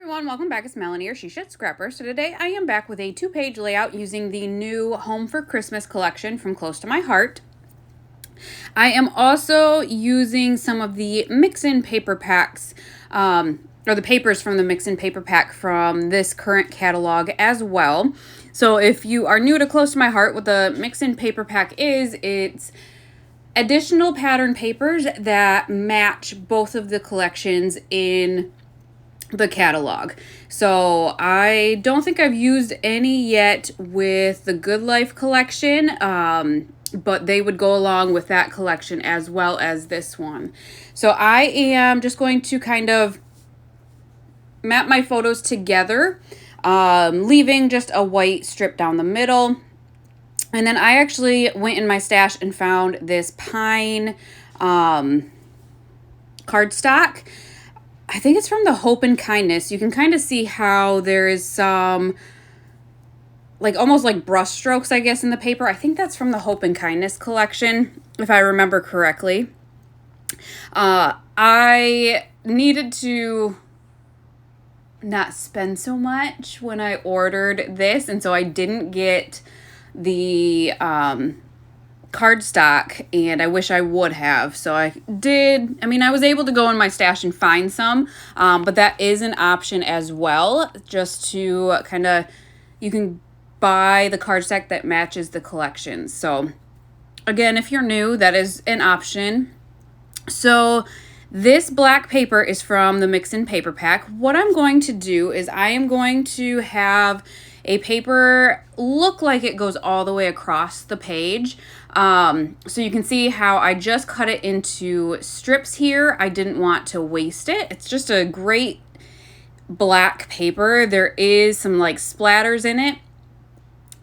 Everyone, welcome back. It's Melanie, or She Should Scrapper. So today I am back with a 2-page layout using the new Home for Christmas collection from Close to My Heart. I am also using some of the mix-in paper packs, or the papers from the mix-in paper pack from this current catalog as well. So if you are new to Close to My Heart, what the mix-in paper pack is, it's additional pattern papers that match both of the collections in the catalog. So I don't think I've used any yet with the Good Life collection, but they would go along with that collection as well as this one. So I am just going to kind of map my photos together, leaving just a white strip down the middle. And then I actually went in my stash and found this pine cardstock. I think it's from the Hope and Kindness. You can kind of see how there is some, like, almost like brush strokes, I guess, in the paper. I think that's from the Hope and Kindness collection, if I remember correctly. I needed to not spend so much when I ordered this, and so I didn't get the cardstock, and I wish I would have. So I was able to go in my stash and find some, but that is an option as well, just to kind of, you can buy the cardstock that matches the collection. So again, if you're new, that is an option. So this black paper is from the Mix-In Paper Pack. What I'm going to do is I am going to have a paper look like it goes all the way across the page. So you can see how I just cut it into strips here. I didn't want to waste it. It's just a great black paper. There is some like splatters in it.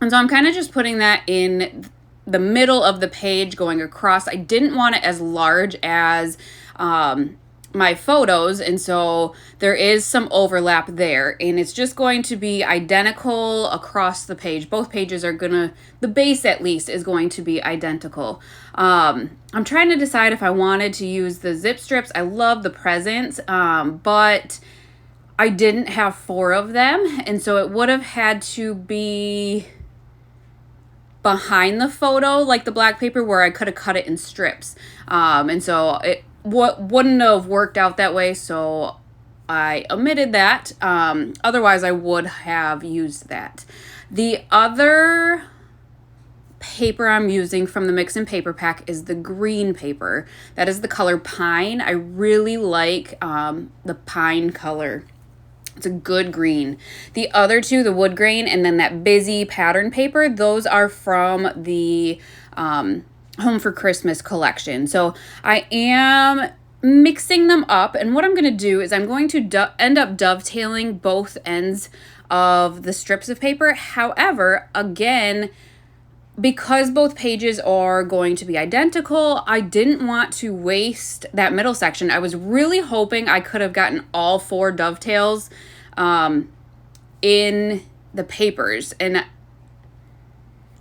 And so I'm kind of just putting that in the middle of the page going across. I didn't want it as large as my photos, and so there is some overlap there, and it's just going to be identical across the page. Both pages are gonna, the base at least is going to be identical. I'm trying to decide if I wanted to use the zip strips. I love the presents, but I didn't have 4 of them, and so it would have had to be behind the photo, like the black paper, where I could have cut it in strips, and so it wouldn't have worked out that way, so I omitted that. Otherwise I would have used that. The other paper I'm using from the Mix-In Paper Pack is the green paper. That is the color Pine. I really like the pine color. It's a good green. The other two, the wood grain and then that busy pattern paper, those are from the Home for Christmas collection. So I am mixing them up, and what I'm going to do is I'm going to end up dovetailing both ends of the strips of paper. However, again, because both pages are going to be identical, I didn't want to waste that middle section. I was really hoping I could have gotten all 4 dovetails in the papers, and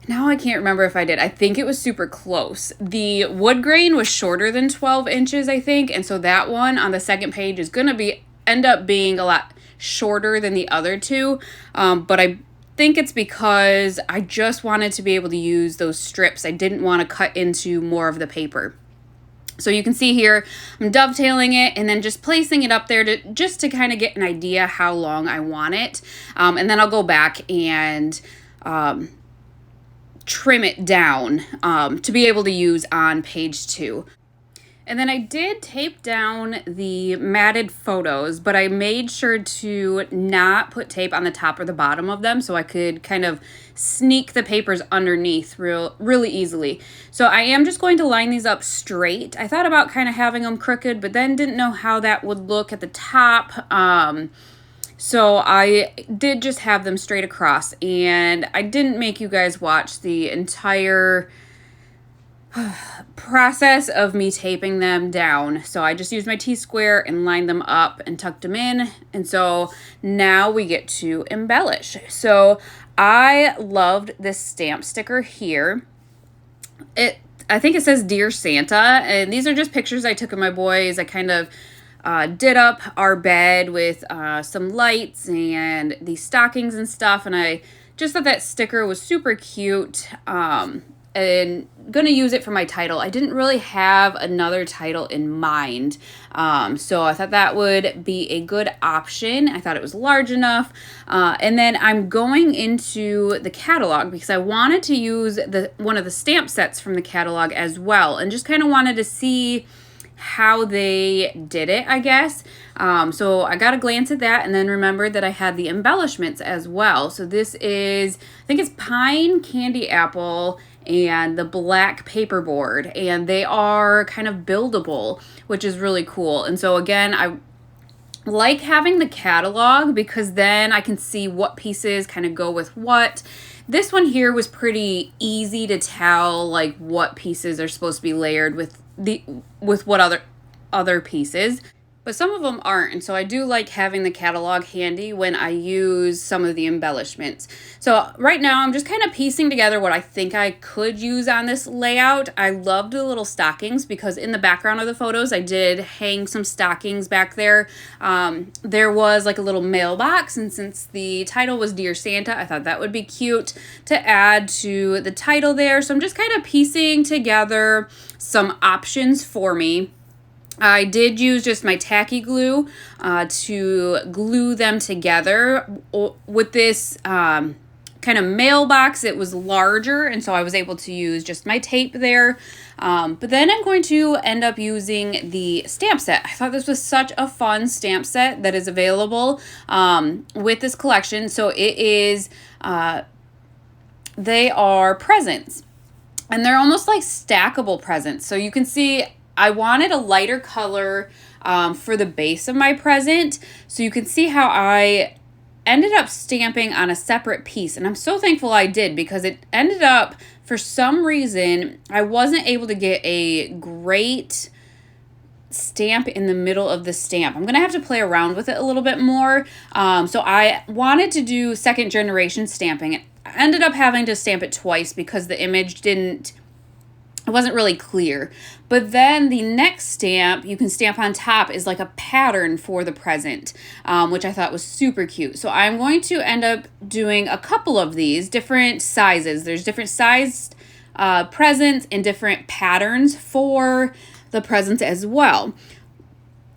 now I can't remember if I did. I think it was super close. The wood grain was shorter than 12 inches, I think, and so that one on the second page is going to end up being a lot shorter than the other two, but I think it's because I just wanted to be able to use those strips. I didn't want to cut into more of the paper. So you can see here, I'm dovetailing it and then just placing it up there just to kind of get an idea how long I want it. And then I'll go back and trim it down to be able to use on page 2. And then I did tape down the matted photos, but I made sure to not put tape on the top or the bottom of them so I could kind of sneak the papers underneath really easily. So I am just going to line these up straight. I thought about kind of having them crooked, but then didn't know how that would look at the top. So I did just have them straight across, and I didn't make you guys watch the entire process of me taping them down. So I just used my T-square and lined them up and tucked them in. And so now we get to embellish. So I loved this stamp sticker here. I think it says Dear Santa, and these are just pictures I took of my boys. I kind of did up our bed with some lights and these stockings and stuff, and I just thought that sticker was super cute, and gonna use it for my title. I didn't really have another title in mind, so I thought that would be a good option. I thought it was large enough, and then I'm going into the catalog because I wanted to use one of the stamp sets from the catalog as well, and just kind of wanted to see how they did it, I guess. So I got a glance at that and then remembered that I had the embellishments as well. So this is, I think it's pine, candy apple, and the black paperboard, and they are kind of buildable, which is really cool. And so again, I like having the catalog because then I can see what pieces kind of go with what. This one here was pretty easy to tell like what pieces are supposed to be layered with what other pieces, but some of them aren't, and so I do like having the catalog handy when I use some of the embellishments. So right now I'm just kind of piecing together what I think I could use on this layout. I loved the little stockings because in the background of the photos I did hang some stockings back there. There was like a little mailbox, and since the title was Dear Santa, I thought that would be cute to add to the title there. So I'm just kind of piecing together some options for me. I did use just my tacky glue to glue them together. With this kind of mailbox, it was larger, and so I was able to use just my tape there. But then I'm going to end up using the stamp set. I thought this was such a fun stamp set that is available with this collection. So it is, they are presents, and they're almost like stackable presents. So you can see I wanted a lighter color for the base of my present, so you can see how I ended up stamping on a separate piece, and I'm so thankful I did because it ended up, for some reason, I wasn't able to get a great stamp in the middle of the stamp. I'm gonna have to play around with it a little bit more. So I wanted to do second generation stamping. I ended up having to stamp it twice because the image it wasn't really clear. But then the next stamp you can stamp on top is like a pattern for the present, which I thought was super cute. So I'm going to end up doing a couple of these different sizes. There's different sized presents and different patterns for the presents as well.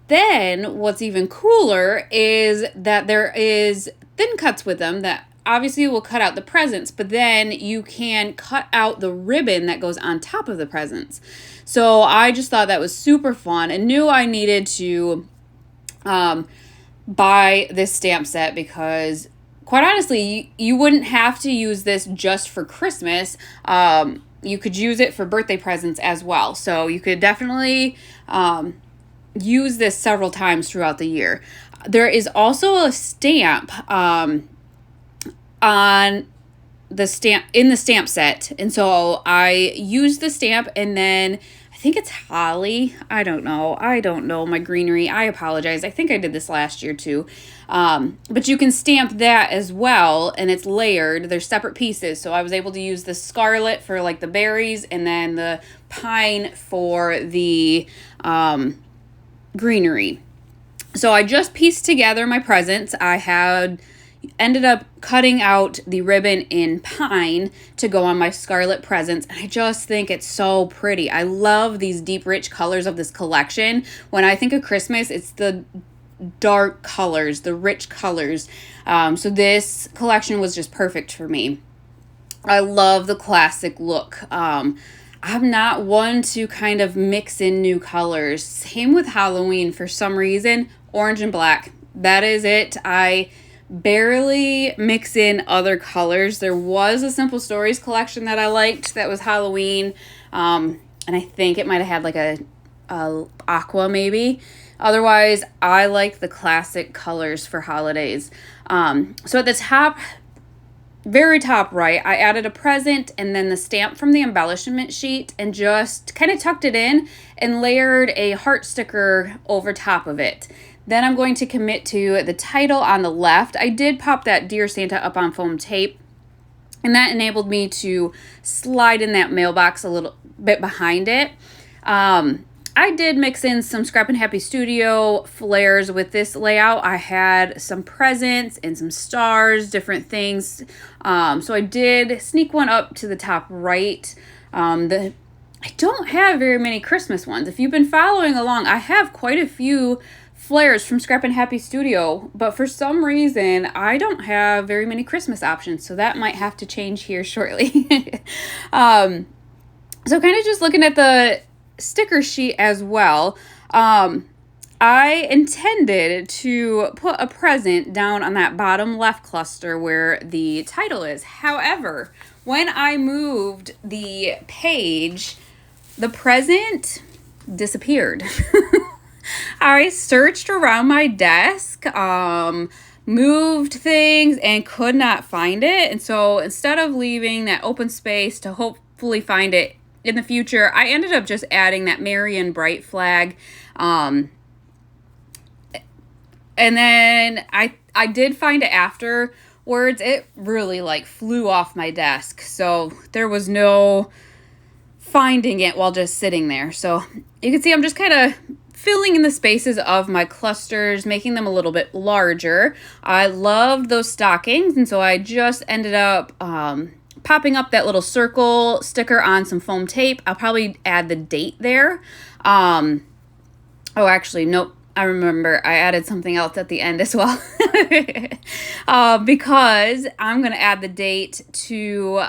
Then what's even cooler is that there is thin cuts with them that obviously will cut out the presents, but then you can cut out the ribbon that goes on top of the presents. So I just thought that was super fun and knew I needed to buy this stamp set because quite honestly, you wouldn't have to use this just for Christmas. You could use it for birthday presents as well. So you could definitely use this several times throughout the year. There is also a stamp on the stamp in the stamp set, and so I used the stamp, and then I think it's holly. I don't know my greenery. I apologize. I think I did this last year too, but you can stamp that as well, and it's layered. They're separate pieces, so I was able to use the scarlet for like the berries and then the pine for the greenery. So I just pieced together my presents. I had ended up cutting out the ribbon in pine to go on my scarlet presents, and I just think it's so pretty. I love these deep rich colors of this collection. When I think of Christmas, it's the dark colors, the rich colors. So this collection was just perfect for me. I love the classic look. I'm not one to kind of mix in new colors. Same with Halloween. For some reason, orange and black, that is it. I barely mix in other colors. There was a Simple Stories collection that I liked that was Halloween, and I think it might have had like a aqua maybe. Otherwise, I like the classic colors for holidays. So at the top, very top right, I added a present and then the stamp from the embellishment sheet and just kind of tucked it in and layered a heart sticker over top of it. Then I'm going to commit to the title on the left. I did pop that Dear Santa up on foam tape, and that enabled me to slide in that mailbox a little bit behind it. I did mix in some Scrap and Happy Studio flares with this layout. I had some presents and some stars, different things. So I did sneak one up to the top right. I don't have very many Christmas ones. If you've been following along, I have quite a few flares from Scrap and Happy Studio, but for some reason, I don't have very many Christmas options, so that might have to change here shortly. So kind of just looking at the sticker sheet as well, I intended to put a present down on that bottom left cluster where the title is. However, when I moved the page, the present disappeared. I searched around my desk, moved things, and could not find it. And so instead of leaving that open space to hopefully find it in the future, I ended up just adding that merry and bright flag. And then I did find it afterwards. It really like flew off my desk. So there was no finding it while just sitting there. So you can see I'm just kind of filling in the spaces of my clusters, making them a little bit larger. I loved those stockings, and so I just ended up popping up that little circle sticker on some foam tape. I'll probably add the date there. Oh, actually, nope. I remember I added something else at the end as well. Because I'm going to add the date to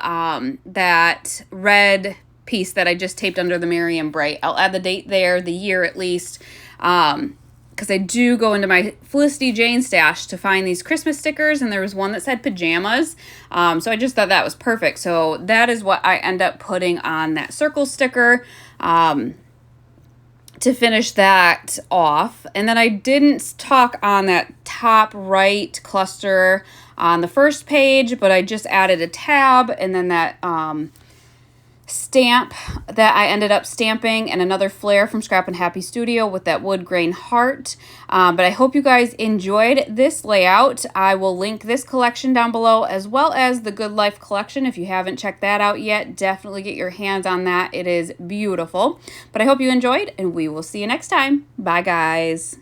that red piece that I just taped under the Merry and Bright. I'll add the date there, the year at least, because I do go into my Felicity Jane stash to find these Christmas stickers, and there was one that said pajamas, so I just thought that was perfect. So that is what I end up putting on that circle sticker to finish that off. And then I didn't talk on that top right cluster on the first page, but I just added a tab and then that stamp that I ended up stamping, and another flare from Scrap and Happy Studio with that wood grain heart. But I hope you guys enjoyed this layout. I will link this collection down below, as well as the Good Life collection. If you haven't checked that out yet, definitely get your hands on that. It is beautiful. But I hope you enjoyed, and we will see you next time. Bye, guys.